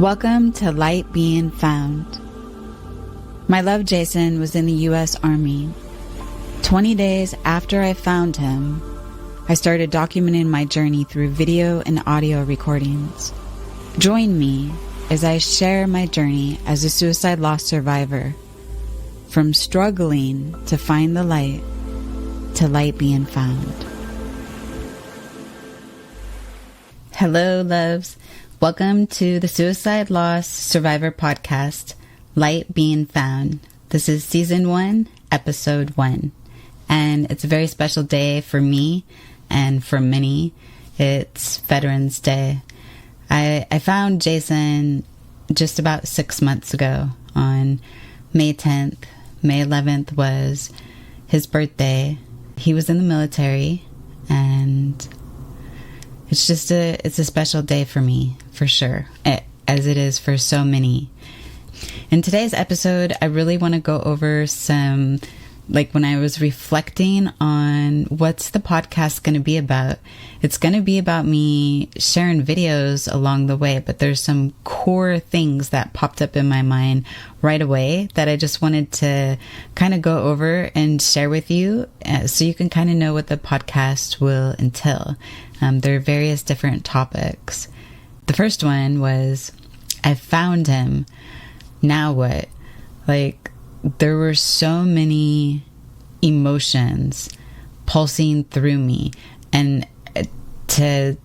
Welcome to Light Being Found. My love Jason was in the U.S. Army. 20 days after I found him, I started documenting my journey through video and audio recordings. Join me as I share my journey as a suicide loss survivor, from struggling to find the light to light being found. Hello, loves. Welcome to the Suicide Loss Survivor Podcast, Light Being Found. This is Season 1, Episode 1. And it's a very special day for me and for many. It's Veterans Day. I found Jason just about 6 months ago on May 10th. May 11th was his birthday. He was in the military, and it's a special day for me, for sure, as it is for so many. In today's episode, I really want to go over some, when I was reflecting on what's the podcast going to be about. It's going to be about me sharing videos along the way, but there's some core things that popped up in my mind right away that I just wanted to kind of go over and share with you so you can kind of know what the podcast will entail. There are various different topics. The first one was, I found him. Now what? There were so many emotions pulsing through me. And to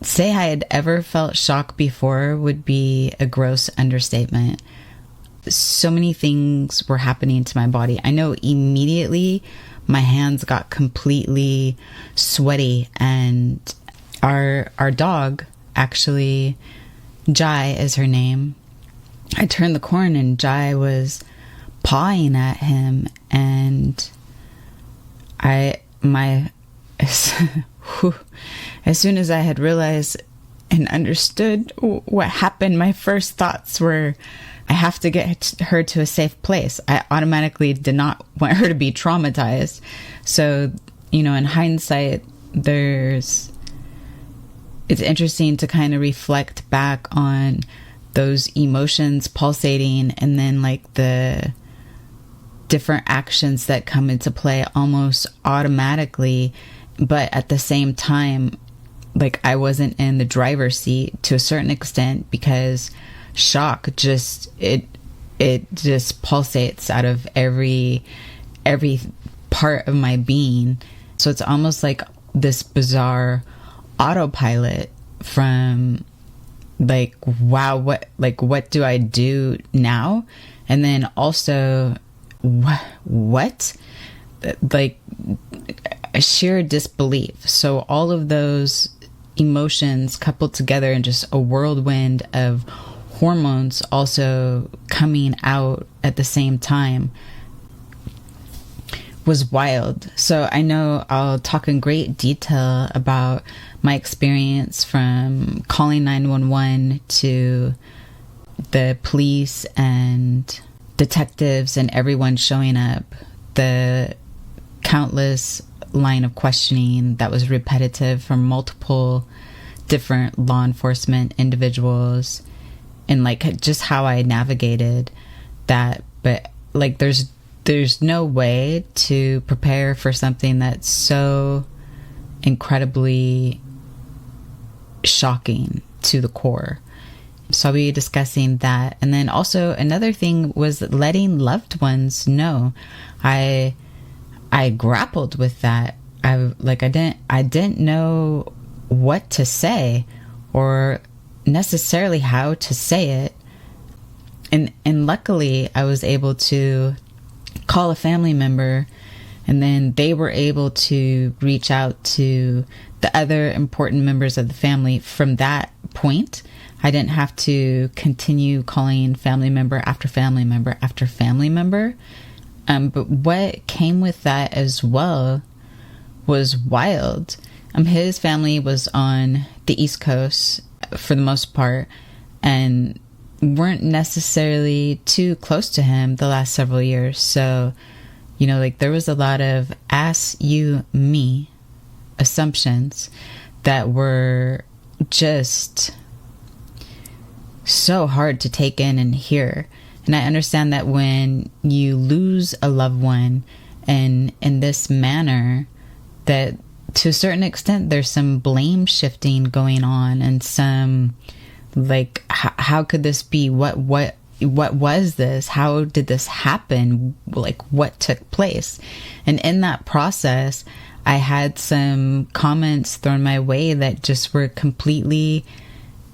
say I had ever felt shock before would be a gross understatement. So many things were happening to my body. I know immediately my hands got completely sweaty, and our dog, actually, Jai is her name. I turned the corner and Jai was pawing at him, and as soon as I had realized and understood what happened, my first thoughts were, I have to get her to a safe place. I automatically did not want her to be traumatized. So, in hindsight, it's interesting to kind of reflect back on those emotions pulsating, and then the different actions that come into play almost automatically. But at the same time, I wasn't in the driver's seat to a certain extent, because shock just pulsates out of every part of my being. So it's almost like this bizarre autopilot from wow, what do I do now? And then also what a sheer disbelief. So all of those emotions coupled together in just a whirlwind of hormones also coming out at the same time was wild. So I know I'll talk in great detail about my experience from calling 911 to the police and detectives and everyone showing up, the countless line of questioning that was repetitive from multiple different law enforcement individuals, and just how I navigated that. But there's no way to prepare for something that's so incredibly shocking to the core. So I'll be discussing that. And then also another thing was letting loved ones know. I grappled with that. I didn't know what to say or necessarily how to say it. And luckily I was able to call a family member, and then they were able to reach out to the other important members of the family. From that point, I didn't have to continue calling family member after family member after family member. But what came with that as well was wild. His family was on the East Coast for the most part, and weren't necessarily too close to him the last several years. So, there was a lot of ask you me assumptions that were just so hard to take in and hear. And I understand that when you lose a loved one and in this manner, that to a certain extent there's some blame shifting going on and some like, how could this be? What was this? How did this happen? Like, what took place? And in that process, I had some comments thrown my way that just were completely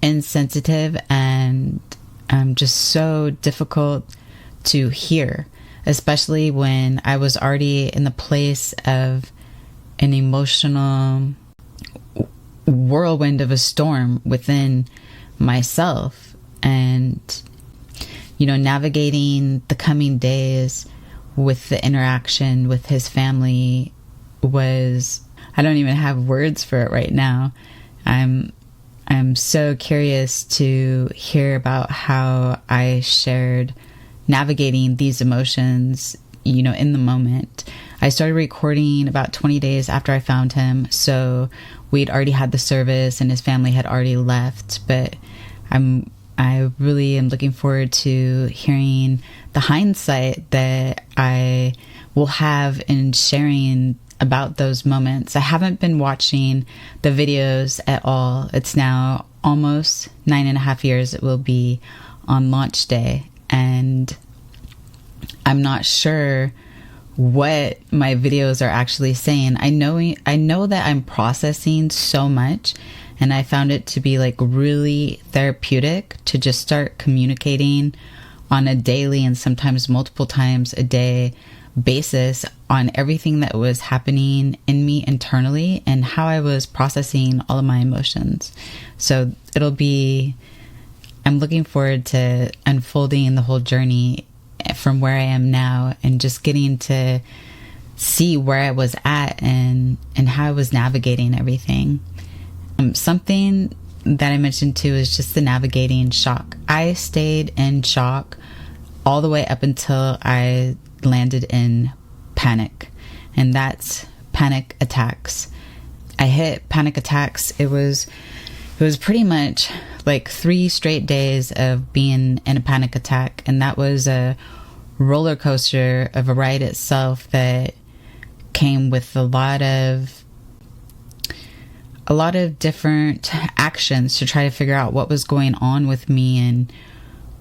insensitive and just so difficult to hear, especially when I was already in the place of an emotional whirlwind of a storm within myself. And, you know, navigating the coming days with the interaction with his family was, I don't even have words for it right now. I'm so curious to hear about how I shared navigating these emotions, you know, in the moment. I started recording about 20 days after I found him. So we'd already had the service and his family had already left. But I really am looking forward to hearing the hindsight that I will have in sharing about those moments. I haven't been watching the videos at all. It's now almost 9.5 years. It will be on launch day. And I'm not sure what my videos are actually saying. I know that I'm processing so much, and I found it to be like really therapeutic to just start communicating on a daily and sometimes multiple times a day basis on everything that was happening in me internally and how I was processing all of my emotions. So I'm looking forward to unfolding the whole journey from where I am now and just getting to see where I was at and how I was navigating everything. Something that I mentioned too is just the navigating shock. I stayed in shock all the way up until I landed in panic, and that's panic attacks. I hit panic attacks. It was pretty much like 3 straight days of being in a panic attack, and that was a roller coaster of a ride itself that came with a lot of different actions to try to figure out what was going on with me and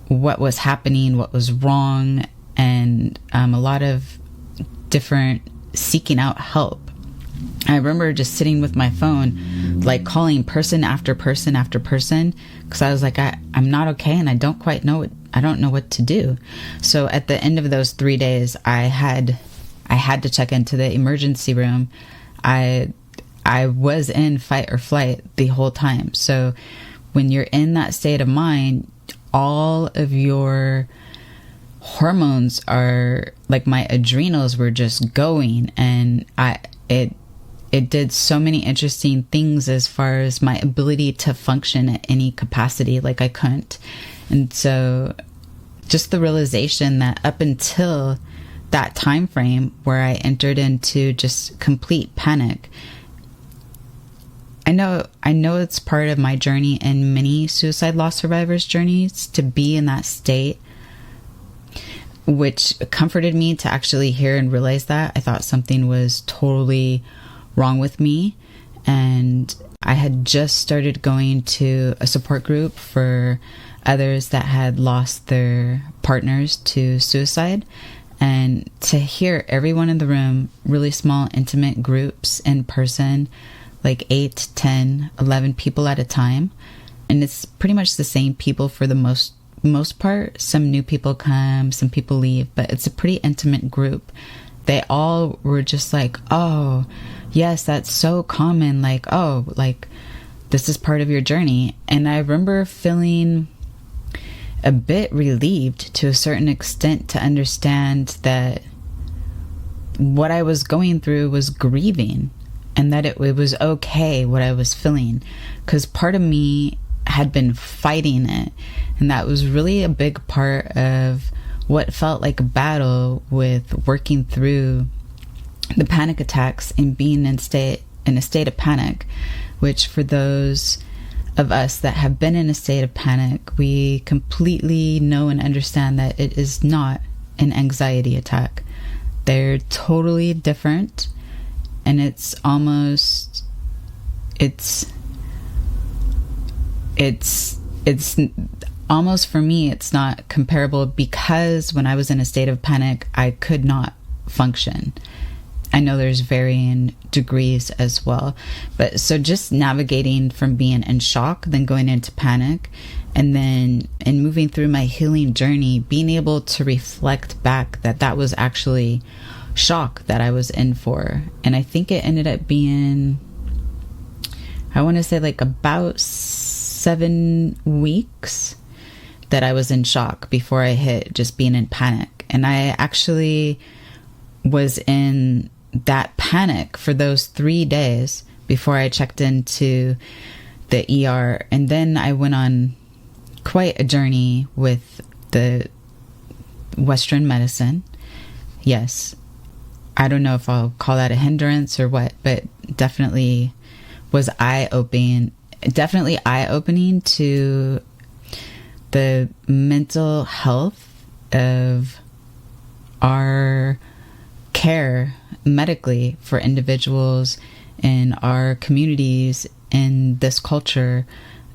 what was happening, what was wrong, and a lot of different seeking out help. I remember just sitting with my phone, like calling person after person after person, because I was like, I'm not okay, and I don't know what to do. So at the end of those 3 days, I had to check into the emergency room. I was in fight or flight the whole time. So when you're in that state of mind, all of your hormones are like, my adrenals were just going, and it did so many interesting things as far as my ability to function at any capacity. Like, I couldn't. And so just the realization that up until that time frame where I entered into just complete panic, I know it's part of my journey and many suicide loss survivors' journeys to be in that state, which comforted me to actually hear and realize that. I thought something was totally wrong with me, and I had just started going to a support group for others that had lost their partners to suicide, and to hear everyone in the room, really small intimate groups in person, like 8, 10, 11 people at a time, and it's pretty much the same people for the most part. Some new people come, some people leave, but it's a pretty intimate group. They all were just like, oh yes, that's so common, like, oh, like, this is part of your journey. And I remember feeling a bit relieved to a certain extent to understand that what I was going through was grieving, and that it was okay what I was feeling, because part of me had been fighting it, and that was really a big part of what felt like a battle with working through the panic attacks and being in a state of panic, which for those of us that have been in a state of panic, we completely know and understand that it is not an anxiety attack. They're totally different, and it's almost, it's almost, for me, it's not comparable, because when I was in a state of panic, I could not function. I know there's varying degrees as well, but so just navigating from being in shock, then going into panic, and then in moving through my healing journey, being able to reflect back that that was actually shock that I was in for. And I think it ended up being, I want to say like about 7 weeks that I was in shock before I hit just being in panic. And I actually was in that panic for those 3 days before I checked into the ER. And then I went on quite a journey with the Western medicine. Yes, I don't know if I'll call that a hindrance or what, but definitely was eye-opening to the mental health of our care medically for individuals in our communities in this culture,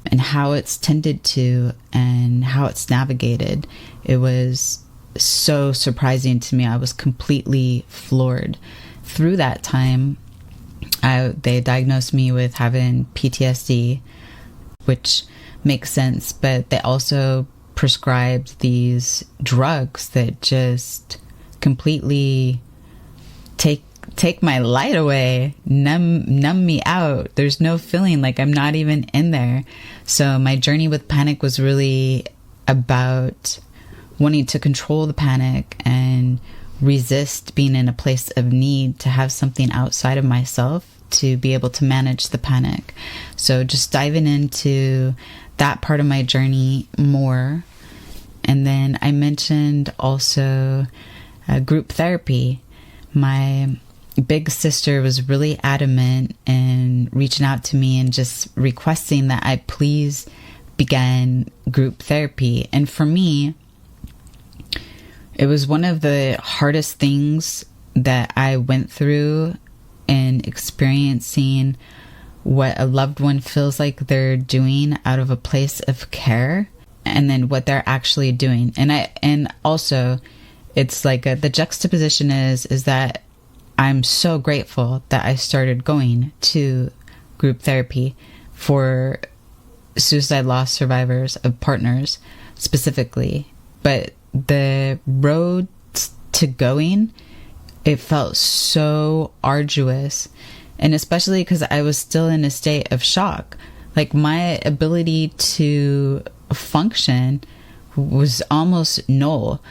and how it's tended to and how it's navigated. It was so surprising to me. I was completely floored. Through that time, they diagnosed me with having PTSD, which makes sense, but they also prescribed these drugs that just completely take my light away, numb me out. There's no feeling, like I'm not even in there. So my journey with panic was really about wanting to control the panic and resist being in a place of need to have something outside of myself to be able to manage the panic. So just diving into that part of my journey more. And then I mentioned also group therapy. My big sister was really adamant in reaching out to me and just requesting that I please begin group therapy. And for me, it was one of the hardest things that I went through in experiencing what a loved one feels like they're doing out of a place of care, and then what they're actually doing. And also it's like the juxtaposition is that I'm so grateful that I started going to group therapy for suicide loss survivors of partners specifically. But the road to going, it felt so arduous. And especially because I was still in a state of shock. Like my ability to function was almost null.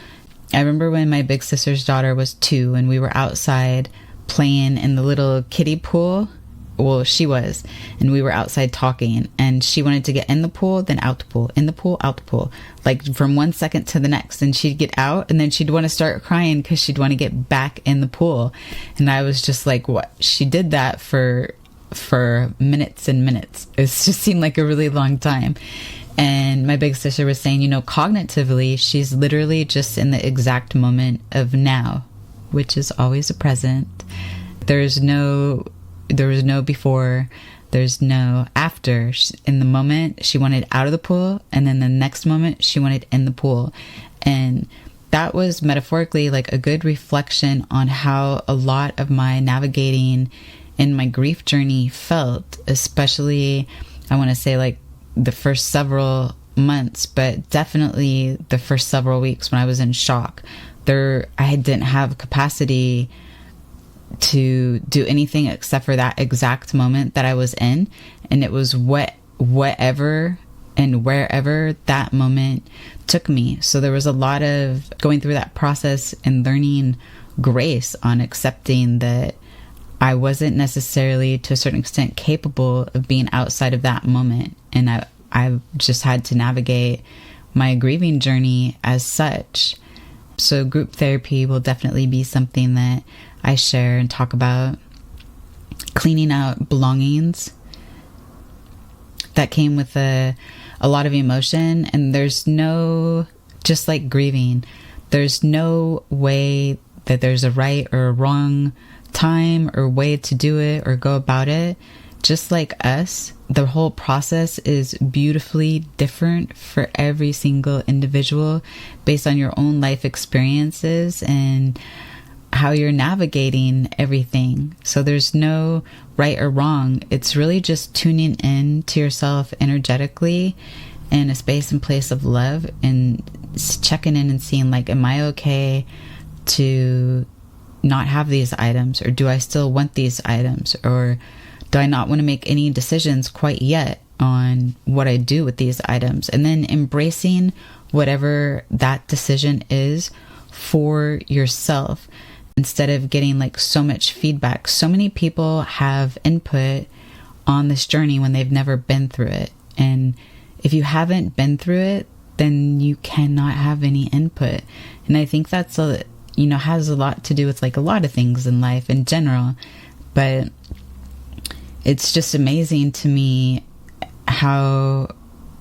I remember when my big sister's daughter was 2 and we were outside playing in the little kiddie pool. Well, she was. And we were outside talking, and she wanted to get in the pool, then out the pool, in the pool, out the pool, like from 1 second to the next. And she'd get out, and then she'd want to start crying because she'd want to get back in the pool. And I was just like, what? She did that for minutes and minutes. It just seemed like a really long time. And my big sister was saying, cognitively, she's literally just in the exact moment of now, which is always a present. There was no before, there's no after. In the moment, she wanted out of the pool, and then the next moment, she wanted in the pool. And that was metaphorically like a good reflection on how a lot of my navigating in my grief journey felt, especially, I want to say, like the first several months, but definitely the first several weeks when I was in shock. I didn't have capacity to do anything except for that exact moment that I was in. And it was whatever and wherever that moment took me. So there was a lot of going through that process and learning grace on accepting that I wasn't necessarily, to a certain extent, capable of being outside of that moment. And I just had to navigate my grieving journey as such. So group therapy will definitely be something that I share and talk about. Cleaning out belongings. that came with a lot of emotion. And there's no, just like grieving, there's no way that there's a right or a wrong time or way to do it or go about it. Just like us, the whole process is beautifully different for every single individual based on your own life experiences and how you're navigating everything. So there's no right or wrong. It's really just tuning in to yourself energetically in a space and place of love and checking in and seeing, like, am I okay to not have these items, or do I still want these items, or do I not want to make any decisions quite yet on what I do with these items? And then embracing whatever that decision is for yourself instead of getting like so much feedback. So many people have input on this journey when they've never been through it. And if you haven't been through it, then you cannot have any input. And I think that's has a lot to do with like a lot of things in life in general. But it's just amazing to me how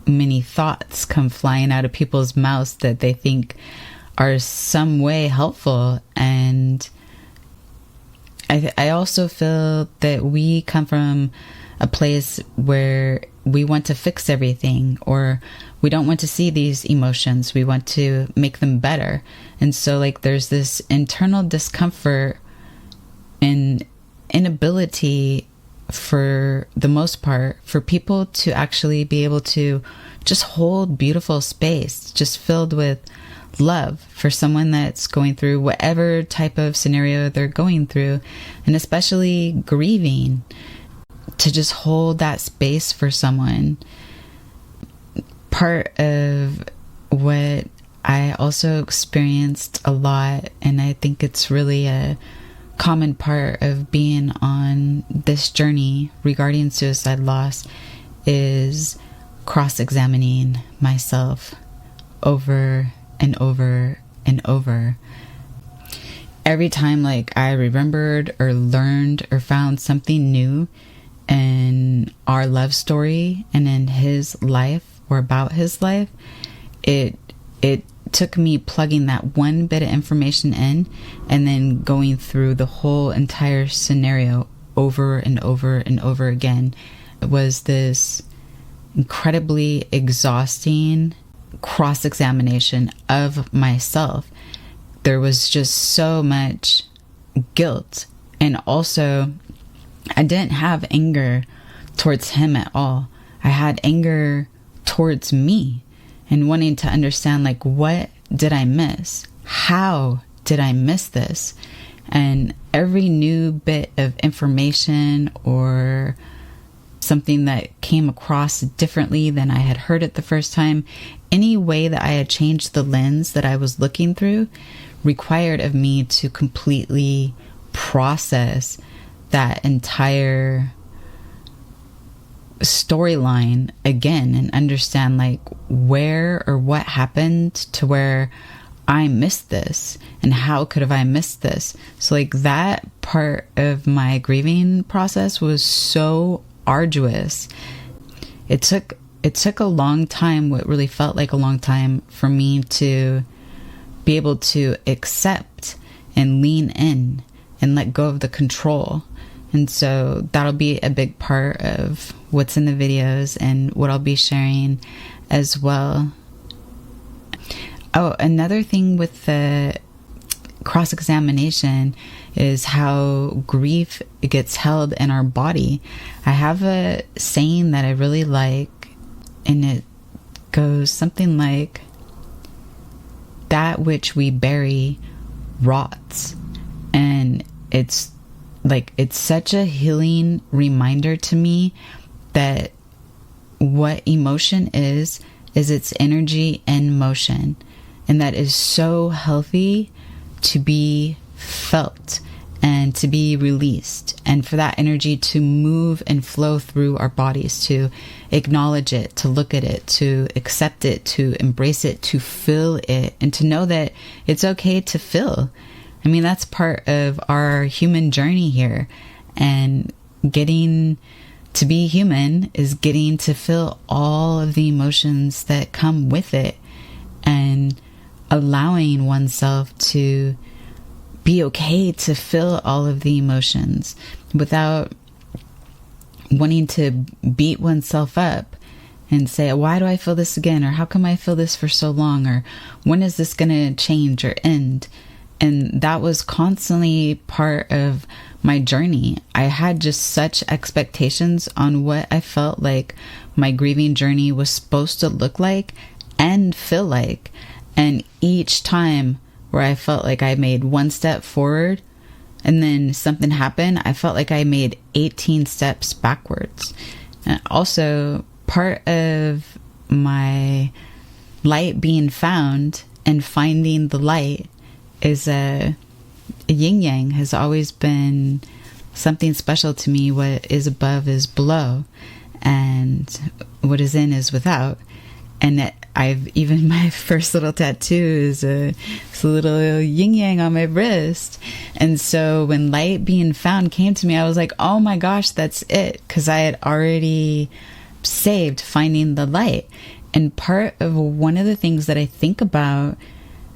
many thoughts come flying out of people's mouths that they think are some way helpful. And I also feel that we come from a place where we want to fix everything, or we don't want to see these emotions. We want to make them better. And so like there's this internal discomfort and inability, for the most part, for people to actually be able to just hold beautiful space, just filled with love for someone that's going through whatever type of scenario they're going through, and especially grieving, to just hold that space for someone. Part of what I also experienced a lot, and I think it's really a common part of being on this journey regarding suicide loss, is cross-examining myself over and over and over. Every time like I remembered or learned or found something new in our love story and in his life or about his life, it took me plugging that one bit of information in and then going through the whole entire scenario over and over and over again. It was this incredibly exhausting cross-examination of myself. There was just so much guilt, and also I didn't have anger towards him at all. I had anger towards me and wanting to understand, like, what did I miss? How did I miss this? And every new bit of information or something that came across differently than I had heard it the first time, any way that I had changed the lens that I was looking through, required of me to completely process that entire storyline again and understand like where or what happened to where I missed this, and how could have I missed this. So like that part of my grieving process was so arduous. It took a long time, what really felt like a long time, for me to be able to accept and lean in and let go of the control. And so that'll be a big part of what's in the videos and what I'll be sharing as well. Oh, another thing with the cross-examination is how grief gets held in our body. I have a saying that I really like, and it goes something like, that which we bury rots. And it's such a healing reminder to me that what emotion is its energy in motion. And that is so healthy to be felt and to be released, and for that energy to move and flow through our bodies, to acknowledge it, to look at it, to accept it, to embrace it, to feel it, and to know that it's okay to feel. I mean, that's part of our human journey here, and getting to be human is getting to feel all of the emotions that come with it and allowing oneself to be okay to feel all of the emotions without wanting to beat oneself up and say, why do I feel this again? Or how come I feel this for so long? Or when is this going to change or end? And that was constantly part of my journey. I had just such expectations on what I felt like my grieving journey was supposed to look like and feel like. And each time where I felt like I made one step forward and then something happened, I felt like I made 18 steps backwards. And also, part of my light being found and finding the light is a yin yang has always been something special to me. What is above is below, and what is in is without. And even my first little tattoo is a little yin yang on my wrist. And so when light being found came to me, I was like, oh my gosh, that's it. Because I had already saved finding the light. And part of one of the things that I think about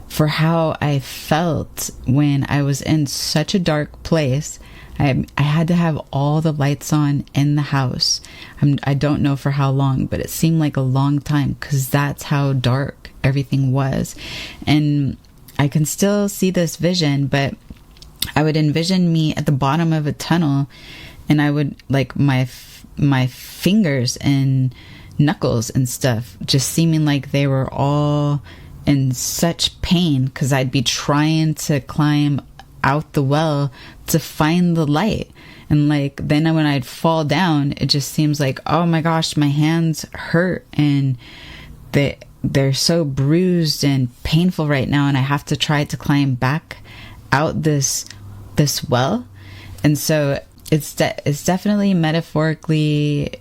for how I felt when I was in such a dark place, I had to have all the lights on in the house. I don't know for how long, but it seemed like a long time because that's how dark everything was. And I can still see this vision, but I would envision me at the bottom of a tunnel, and I would like my fingers and knuckles and stuff just seeming like they were all in such pain because I'd be trying to climb out the well to find the light. And like then when I'd fall down, it just seems like, oh my gosh, my hands hurt and they're so bruised and painful right now, and I have to try to climb back out this well. And so it's definitely metaphorically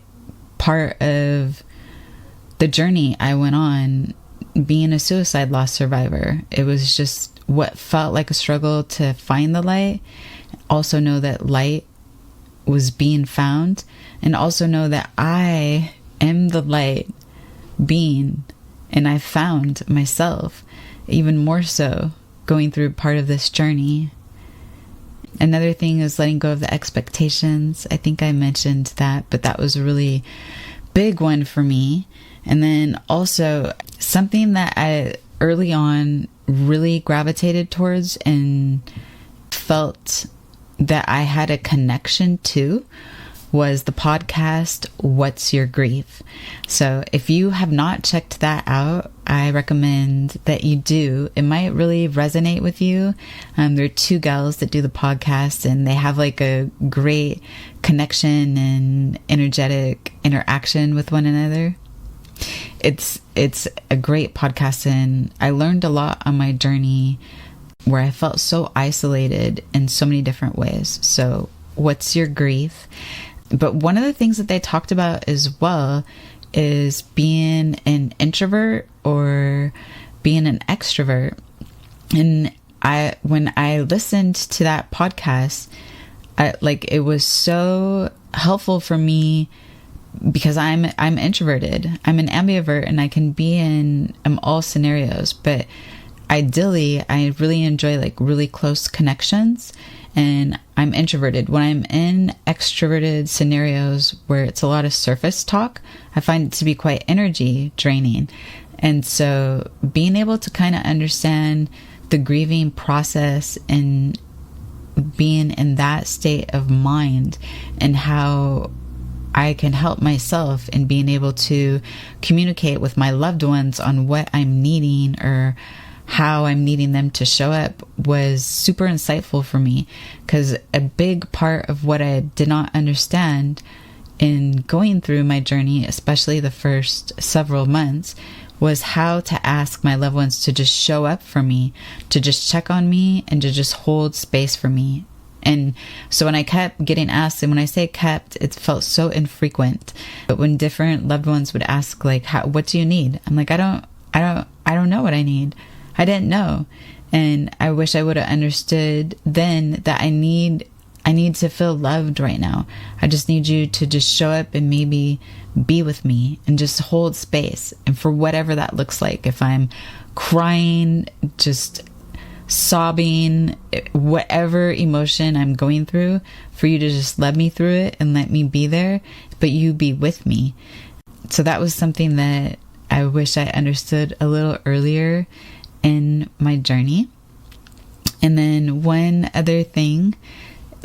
part of the journey I went on being a suicide loss survivor. It was just what felt like a struggle to find the light, also know that light was being found, and also know that I am the light being, and I found myself even more so going through part of this journey. Another thing is letting go of the expectations. I think I mentioned that, but that was a really big one for me. And then also something that I early on really gravitated towards and felt that I had a connection to was the podcast, What's Your Grief? So if you have not checked that out, I recommend that you do. It might really resonate with you. There are two gals that do the podcast, and they have like a great connection and energetic interaction with one another. It's a great podcast, and I learned a lot on my journey where I felt so isolated in so many different ways. So what's your grief? But one of the things that they talked about as well is being an introvert or being an extrovert. And when I listened to that podcast, it was so helpful for me because I'm introverted. I'm an ambivert, and I can be in all scenarios. But ideally, I really enjoy like really close connections, and I'm introverted. When I'm in extroverted scenarios where it's a lot of surface talk, I find it to be quite energy draining. And so being able to kind of understand the grieving process and being in that state of mind and how I can help myself in being able to communicate with my loved ones on what I'm needing or how I'm needing them to show up was super insightful for me, because a big part of what I did not understand in going through my journey, especially the first several months, was how to ask my loved ones to just show up for me, to just check on me and to just hold space for me. And so when I kept getting asked, and when I say kept, it felt so infrequent, but when different loved ones would ask like, what do you need? I'm like, I don't know what I need. I didn't know. And I wish I would have understood then that I need I need to feel loved right now. I just need you to just show up and maybe be with me and just hold space. And for whatever that looks like, if I'm crying, just sobbing, whatever emotion I'm going through, for you to just let me through it and let me be there, but you be with me. So that was something that I wish I understood a little earlier in my journey. And then one other thing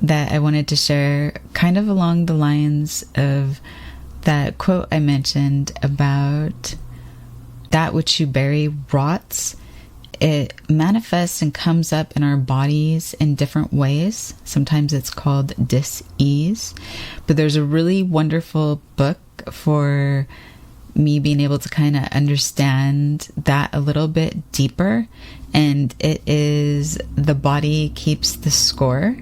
that I wanted to share, kind of along the lines of that quote I mentioned about that which you bury rots. It manifests and comes up in our bodies in different ways. Sometimes it's called dis-ease. But there's a really wonderful book for me being able to kind of understand that a little bit deeper. And it is The Body Keeps the Score.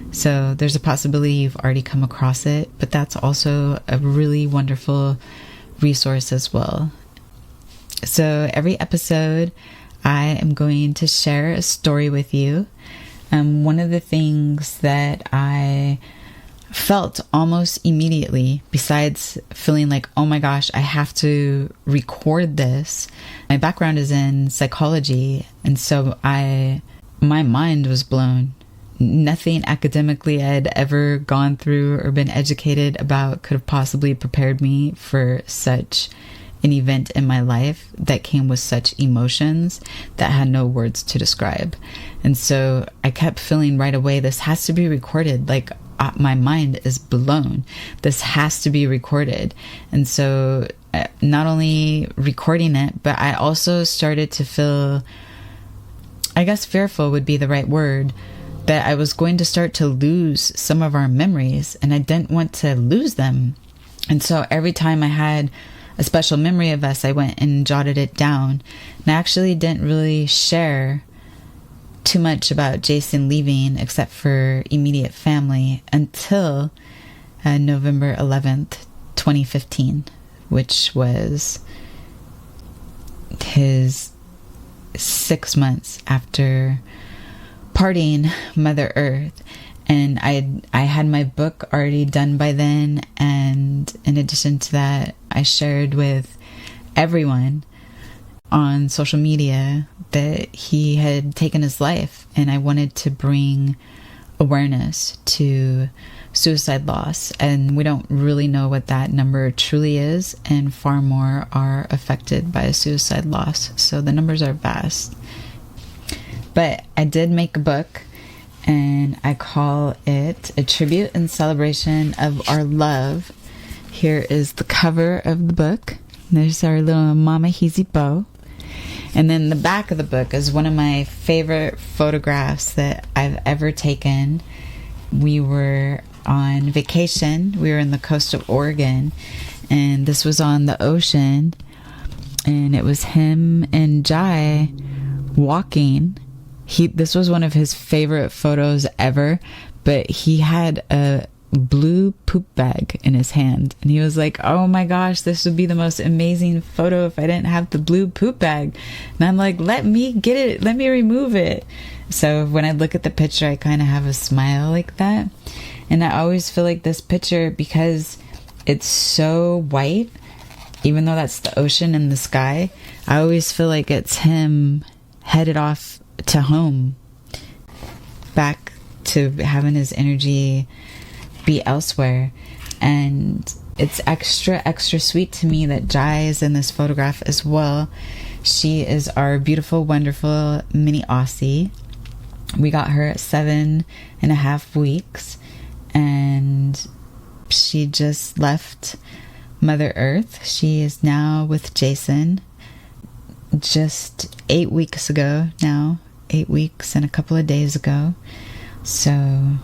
So there's a possibility you've already come across it, but that's also a really wonderful resource as well. So every episode, I am going to share a story with you. One of the things that I felt almost immediately, besides feeling like, oh my gosh, I have to record this. My background is in psychology, and so my mind was blown. Nothing academically I had ever gone through or been educated about could have possibly prepared me for such an event in my life that came with such emotions that had no words to describe. And so I kept feeling right away, this has to be recorded. Like, my mind is blown. This has to be recorded. And so not only recording it, but I also started to feel, I guess fearful would be the right word, that I was going to start to lose some of our memories, and I didn't want to lose them. And so every time I had a special memory of us, I went and jotted it down. And I actually didn't really share too much about Jason leaving, except for immediate family, until November 11th, 2015, which was his 6 months after parting Mother Earth. And I had my book already done by then, and in addition to that, I shared with everyone on social media that he had taken his life, and I wanted to bring awareness to suicide loss. And we don't really know what that number truly is, and far more are affected by a suicide loss, so the numbers are vast. But I did make a book, and I call it A Tribute and Celebration of Our Love. Here is the cover of the book. There's our little Mama Heezy bow. And then the back of the book is one of my favorite photographs that I've ever taken. We were on vacation. We were in the coast of Oregon, and this was on the ocean, and it was him and Jai walking. This was one of his favorite photos ever, but he had a blue poop bag in his hand, and he was like, oh my gosh, this would be the most amazing photo if I didn't have the blue poop bag. And I'm like, let me get it, let me remove it. So when I look at the picture, I kind of have a smile like that. And I always feel like this picture, because it's so white, even though that's the ocean and the sky, I always feel like it's him headed off to home, back to having his energy be elsewhere. And it's extra sweet to me that Jai is in this photograph as well. She is our beautiful, wonderful mini Aussie. We got her at 7.5 weeks, and she just left Mother Earth. She is now with Jason just 8 weeks ago now. 8 weeks and a couple of days ago. So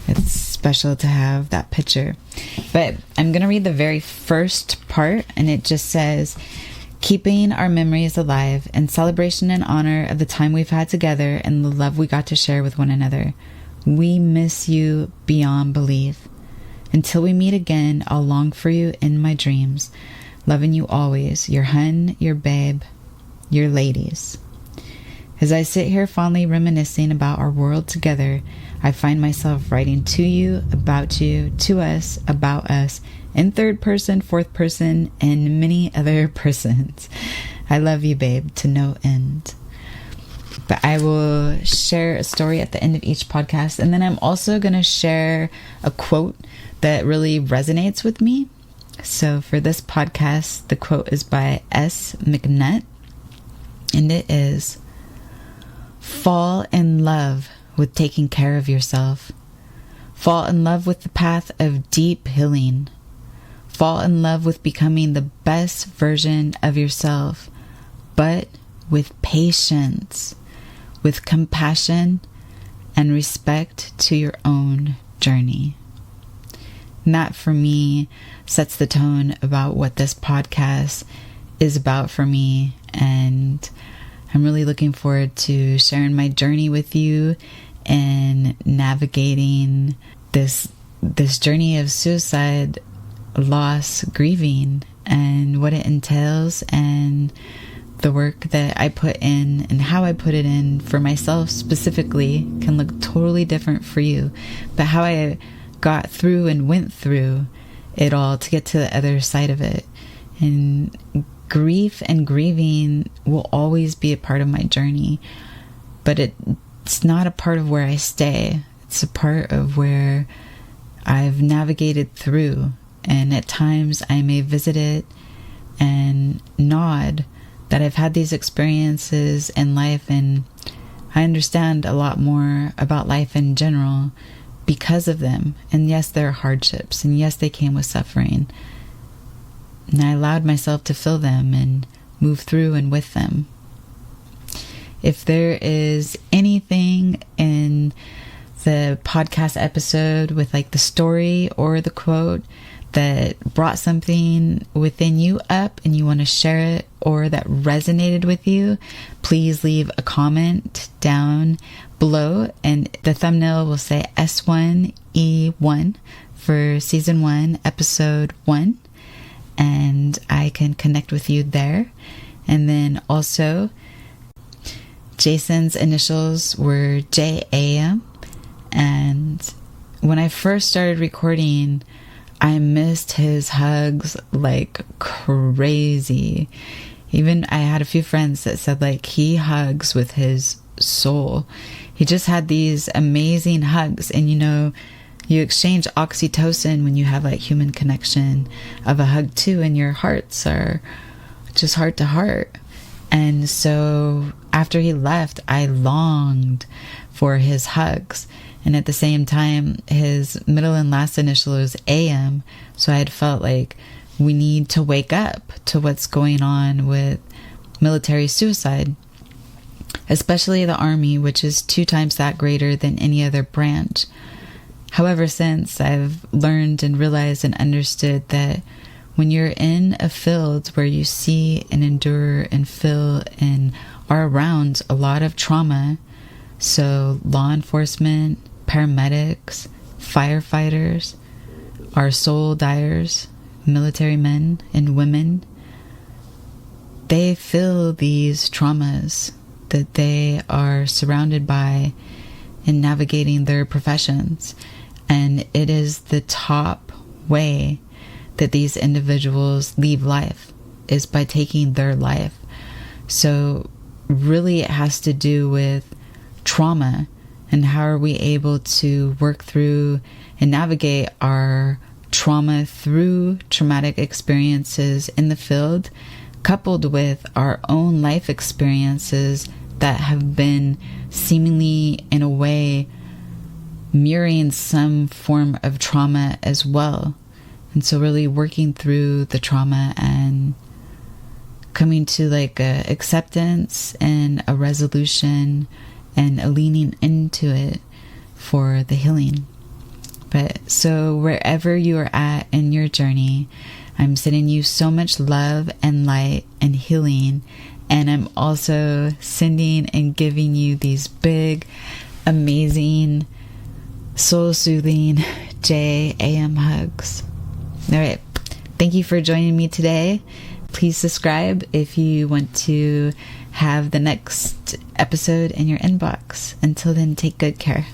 it's special to have that picture. But I'm going to read the very first part, and it just says, keeping our memories alive in celebration and honor of the time we've had together and the love we got to share with one another. We miss you beyond belief. Until we meet again, I'll long for you in my dreams. Loving you always, your hun, your babe, your ladies. As I sit here fondly reminiscing about our world together, I find myself writing to you, about you, to us, about us, in third person, fourth person, and many other persons. I love you, babe, to no end. But I will share a story at the end of each podcast. And then I'm also going to share a quote that really resonates with me. So for this podcast, the quote is by S1E1. And it is, "Fall in love with taking care of yourself. Fall in love with the path of deep healing. Fall in love with becoming the best version of yourself, but with patience, with compassion, and respect to your own journey." And that for me sets the tone about what this podcast is about for me. And I'm really looking forward to sharing my journey with you and navigating this journey of suicide, loss, grieving, and what it entails, and the work that I put in and how I put it in for myself specifically can look totally different for you. But how I got through and went through it all to get to the other side of it. And grief and grieving will always be a part of my journey, but it's not a part of where I stay. It's a part of where I've navigated through, and at times I may visit it and nod that I've had these experiences in life, and I understand a lot more about life in general because of them. And yes, there are hardships, and yes, they came with suffering. And I allowed myself to feel them and move through and with them. If there is anything in the podcast episode with like the story or the quote that brought something within you up and you want to share it, or that resonated with you, please leave a comment down below, and the thumbnail will say S1E1 for season 1, episode 1, and I can connect with you there. And then also, Jason's initials were JAM, and when I first started recording, I missed his hugs like crazy. Even I had a few friends that said like he hugs with his soul. He just had these amazing hugs, and you exchange oxytocin when you have like human connection of a hug too, and your hearts are just heart to heart. And so after he left, I longed for his hugs. And at the same time, his middle and last initial is AM. So I had felt like we need to wake up to what's going on with military suicide, especially the Army, which is 2 times that greater than any other branch. However, since I've learned and realized and understood that when you're in a field where you see and endure and feel and are around a lot of trauma, so law enforcement, paramedics, firefighters, our soul dyers, military men and women, they feel these traumas that they are surrounded by in navigating their professions. And it is the top way that these individuals leave life, is by taking their life. So really it has to do with trauma, and how are we able to work through and navigate our trauma through traumatic experiences in the field, coupled with our own life experiences that have been seemingly in a way mirroring some form of trauma as well. And so really working through the trauma and coming to like a acceptance and a resolution and a leaning into it for the healing. But so wherever you are at in your journey, I'm sending you so much love and light and healing. And I'm also sending and giving you these big, amazing, soul-soothing JAM hugs. All right. Thank you for joining me today. Please subscribe if you want to have the next episode in your inbox. Until then, take good care.